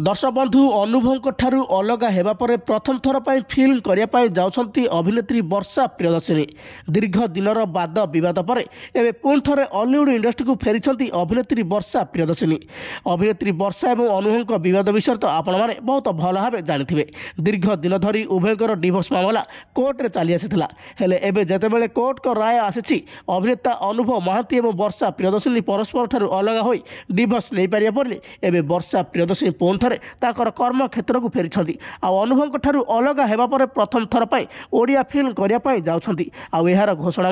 दर्शक बंधु अनुभव ठारू अलग हेबा पर प्रथम थर पर फिल्म करने जाउछंती अभिनेत्री वर्षा प्रियदर्शिनी। दीर्घ दिनर वाद बद पर एवं पुणी थे हॉलीवुड इंडस्ट्री को फेरी अभिनेत्री वर्षा प्रियदर्शिनी। अभिनेत्री वर्षा और अनुभव बद विषय तो आपण मैंने बहुत भल भाव जानी। दीर्घ दिन धरी उभयर डिवोर्स मामला कोर्टे चली आसाला हेले जितेबाला कोर्ट को राय आसी अभिनेता अनुभव महांती और वर्षा प्रियदर्शिनी परस्पर ठारू अलग हो डिवोर्स नहीं पारे पर एवं वर्षा प्रियदर्शिनी पुणी थे कर्म क्षेत्र को फेरी अनुभव ठारू अलग हेबा पर प्रथम थर पर ओडिया फिल्म करने जाउछंती। यार घोषणा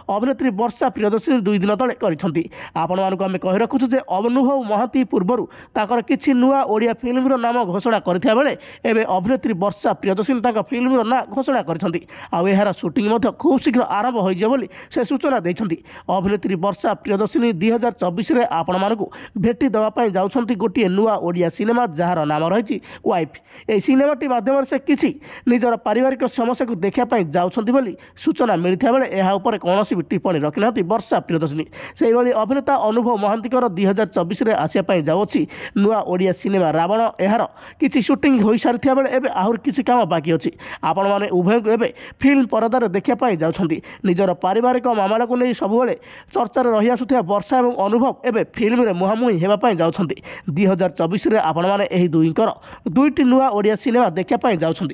अभिनेत्री वर्षा प्रियदर्शिनी 2 दिन तले करिसेंती। आपण मानक आमे कहि रखुछु जे अनुभव महांती पूर्वरु ताकर किछि नुआ ओडिया फिल्म नाम घोषणा करथिया बेले एबे अभिनेत्री वर्षा प्रियदर्शिनी ताका फिल्म ना घोषणा करिसेंती। यार शूटिंग खूब शीघ्र आरंभ हो जाए बोली से सूचना देइछंती। अभिनेत्री वर्षा प्रियदर्शिनी 2024 रे आपण मानक भेटी देवा पई जाउछंती गोटिए नुआ ओडिया सिनेमा जार नाम रही वाइफ। ए सिनेमाटी माध्यम से किसी निजर पारिवारिक समस्या को देखापी जाउछंती बोली सूचना मिलता बेले यह उपर कौन भी टिप्पणी रखी ना वर्षा प्रियदर्शिनी। से भाई अभिनेता अनुभव महांतीकर 2024 में आसापी जाऊँगी नुआ ओडिया सिनेमा रावण। यार किसी शूटिंग हो सारी बेले एवं आहरी किसी काम बाकी अच्छी। आपण मैंने उभय को एवं फिल्म परदार देखापी जाउछंती। निजर पारिवारिक मामला को नहीं सबुबले चर्चार रही आसुथिबा वर्षा और अनुभव एवं फिल्म में मुहांमुही होगापी जाउछंती। 2024 में आपण मैंने दुईंकर 2टी नुआ ओडिया सिनेमा देखापी जाउछंती।